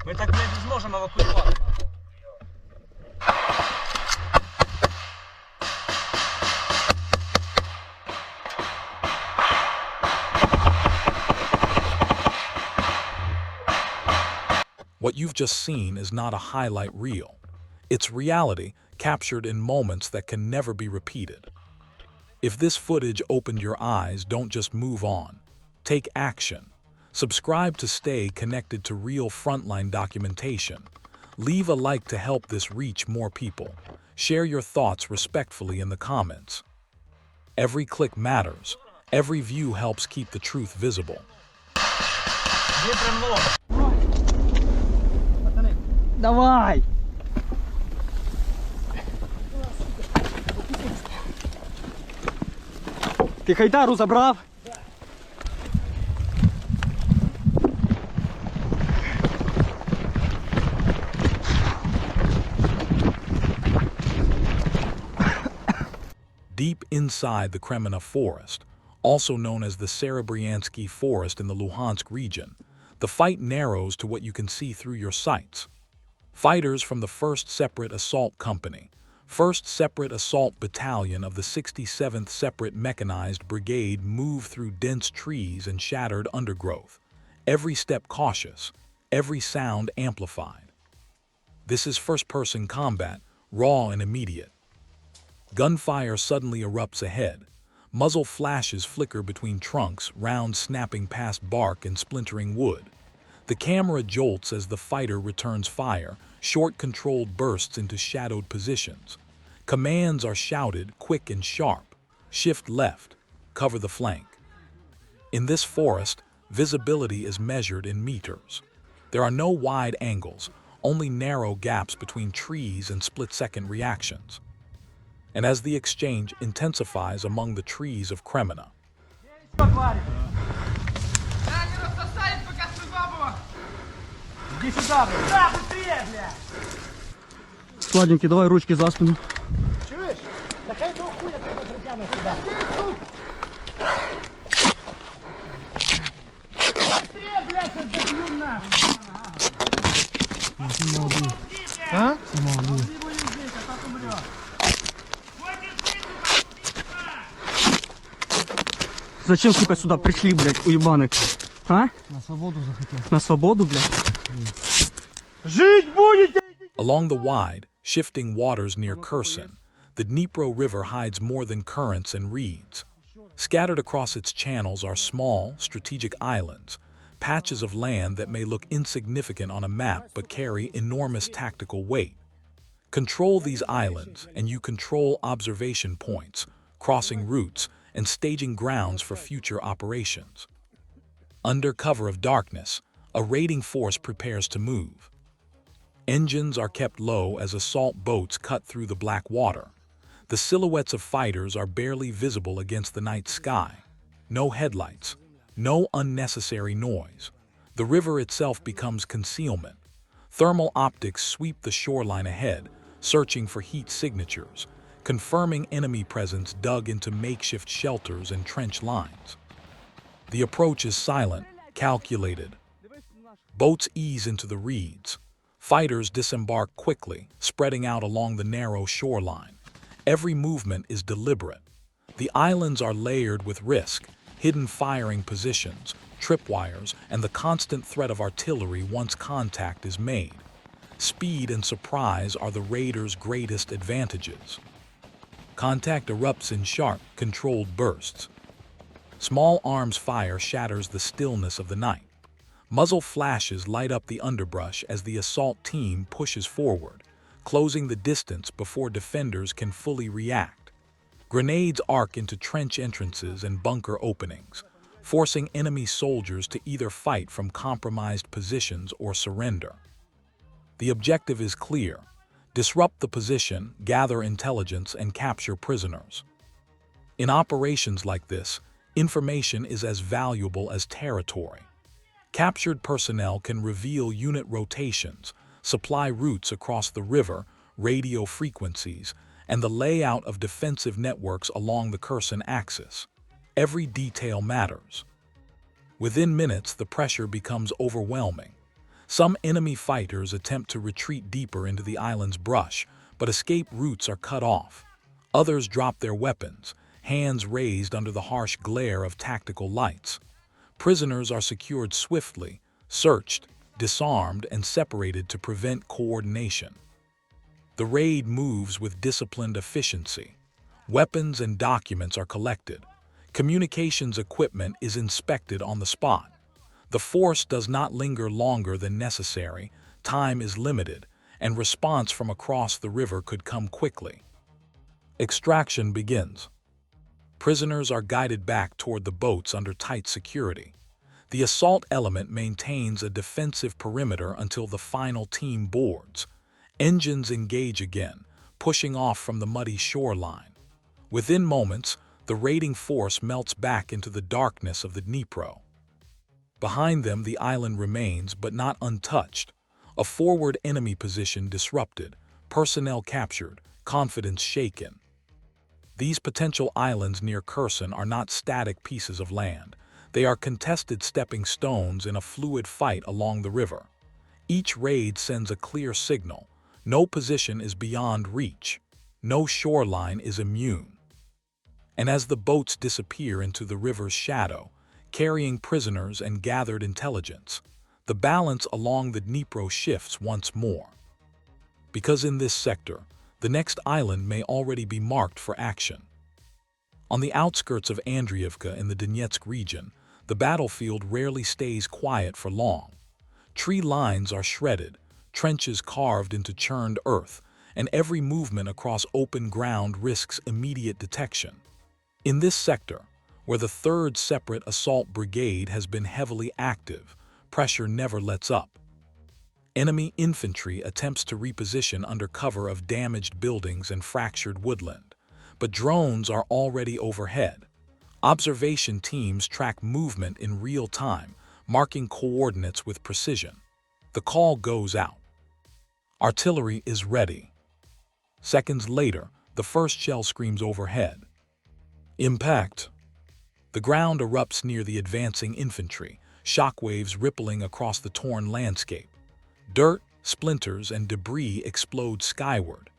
Ми так не зможемо евакуювати. What you've just seen is not a highlight reel. It's reality captured in moments that can never be repeated. If this footage opened your eyes, don't just move on. Take action. Subscribe to stay connected to real frontline documentation. Leave a like to help this reach more people. Share your thoughts respectfully in the comments. Every click matters. Every view helps keep the truth visible. Давай! Ти хайтару забрав? Deep inside the Kremina forest, also known as the Serebryansky forest in the Luhansk region, the fight narrows to what you can see through your sights. Fighters from the 1st Separate Assault Company, 1st Separate Assault Battalion of the 67th Separate Mechanized Brigade move through dense trees and shattered undergrowth, every step cautious, every sound amplified. This is first-person combat, raw and immediate. Gunfire suddenly erupts ahead. Muzzle flashes flicker between trunks, rounds snapping past bark and splintering wood. The camera jolts as the fighter returns fire, short controlled bursts into shadowed positions. Commands are shouted, quick and sharp. Shift left, cover the flank. In this forest, visibility is measured in meters. There are no wide angles, only narrow gaps between trees and split-second reactions. And as the exchange intensifies among the trees of Kremina, Сладенький, давай ручки за спину. Чуєш? Та хай того хуя тебе притягне сюди. Быстрее, блядь, заб'ю нахуй. А? Зачем, сука, сюда пришли, блядь, уебаны? А? На свободу захотел. На свободу, блядь? Жить будете! along the wide, shifting waters near Kherson, the Dnieper River hides more than currents and reeds. Scattered across its channels are small, strategic islands, patches of land that may look insignificant on a map but carry enormous tactical weight. Control these islands, and you control observation points, crossing routes, and staging grounds for future operations. Under cover of darkness, a raiding force prepares to move. Engines are kept low as assault boats cut through the black water. The silhouettes of fighters are barely visible against the night sky. No headlights, no unnecessary noise. The river itself becomes concealment. Thermal optics sweep the shoreline ahead, searching for heat signatures, confirming enemy presence dug into makeshift shelters and trench lines. The approach is silent, calculated. Boats ease into the reeds. Fighters disembark quickly, spreading out along the narrow shoreline. Every movement is deliberate. The islands are layered with risk, hidden firing positions, tripwires, and the constant threat of artillery once contact is made. Speed and surprise are the raiders' greatest advantages. Contact erupts in sharp, controlled bursts. Small arms fire shatters the stillness of the night. Muzzle flashes light up the underbrush as the assault team pushes forward, closing the distance before defenders can fully react. Grenades arc into trench entrances and bunker openings, forcing enemy soldiers to either fight from compromised positions or surrender. The objective is clear: disrupt the position, gather intelligence, and capture prisoners. In operations like this, information is as valuable as territory. Captured personnel can reveal unit rotations, supply routes across the river, radio frequencies, and the layout of defensive networks along the Kherson axis. Every detail matters. Within minutes, the pressure becomes overwhelming. Some enemy fighters attempt to retreat deeper into the island's brush, but escape routes are cut off. Others drop their weapons, hands raised under the harsh glare of tactical lights. Prisoners are secured swiftly, searched, disarmed, and separated to prevent coordination. The raid moves with disciplined efficiency. Weapons and documents are collected. Communications equipment is inspected on the spot. The force does not linger longer than necessary, time is limited, and response from across the river could come quickly. Extraction begins. Prisoners are guided back toward the boats under tight security. The assault element maintains a defensive perimeter until the final team boards. Engines engage again, pushing off from the muddy shoreline. Within moments, the raiding force melts back into the darkness of the Dnieper. Behind them, the island remains, but not untouched. A forward enemy position disrupted, personnel captured, confidence shaken. These potential islands near Kherson are not static pieces of land. They are contested stepping stones in a fluid fight along the river. Each raid sends a clear signal. No position is beyond reach. No shoreline is immune. And as the boats disappear into the river's shadow, carrying prisoners and gathered intelligence, the balance along the Dnieper shifts once more. Because in this sector, the next island may already be marked for action. On the outskirts of Andriivka in the Donetsk region, the battlefield rarely stays quiet for long. Tree lines are shredded, trenches carved into churned earth, and every movement across open ground risks immediate detection. In this sector, where the 3rd Separate Assault Brigade has been heavily active, pressure never lets up. Enemy infantry attempts to reposition under cover of damaged buildings and fractured woodland, but drones are already overhead. Observation teams track movement in real time, marking coordinates with precision. The call goes out. Artillery is ready. Seconds later, the first shell screams overhead. Impact. The ground erupts near the advancing infantry, shockwaves rippling across the torn landscape. Dirt, splinters, and debris explode skyward.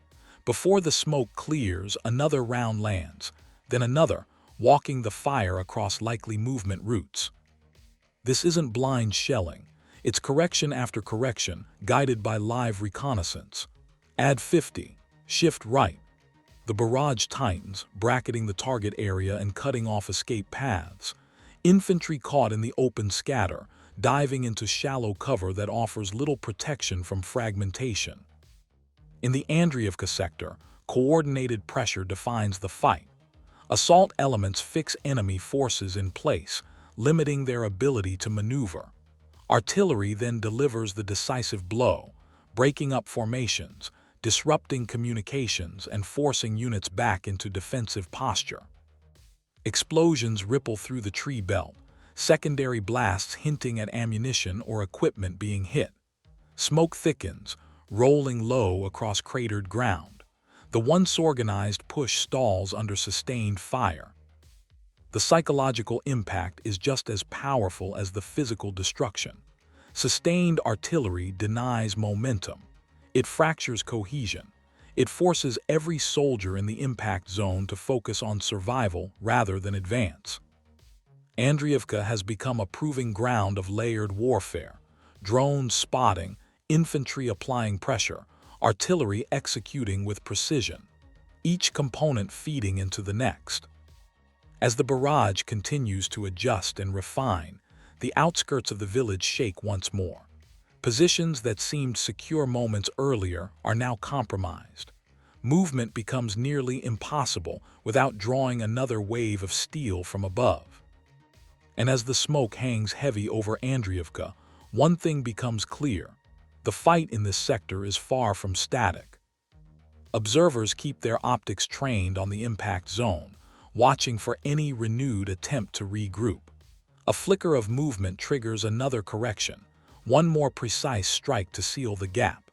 Before the smoke clears, another round lands, then another, walking the fire across likely movement routes. This isn't blind shelling. It's correction after correction, guided by live reconnaissance. Add 50. Shift right. The barrage tightens, bracketing the target area and cutting off escape paths. Infantry caught in the open scatter, diving into shallow cover that offers little protection from fragmentation. In the Andriivka sector, coordinated pressure defines the fight. Assault elements fix enemy forces in place, limiting their ability to maneuver. Artillery then delivers the decisive blow, breaking up formations, disrupting communications, and forcing units back into defensive posture. Explosions ripple through the tree belt, secondary blasts hinting at ammunition or equipment being hit. Smoke thickens, rolling low across cratered ground. The once organized push stalls under sustained fire. The psychological impact is just as powerful as the physical destruction. Sustained artillery denies momentum. It fractures cohesion. It forces every soldier in the impact zone to focus on survival rather than advance. Andriivka has become a proving ground of layered warfare. Drones spotting, infantry applying pressure, artillery executing with precision, each component feeding into the next. As the barrage continues to adjust and refine, the outskirts of the village shake once more. Positions that seemed secure moments earlier are now compromised. Movement becomes nearly impossible without drawing another wave of steel from above. And as the smoke hangs heavy over Andriivka, one thing becomes clear. The fight in this sector is far from static. Observers keep their optics trained on the impact zone, watching for any renewed attempt to regroup. A flicker of movement triggers another correction, one more precise strike to seal the gap.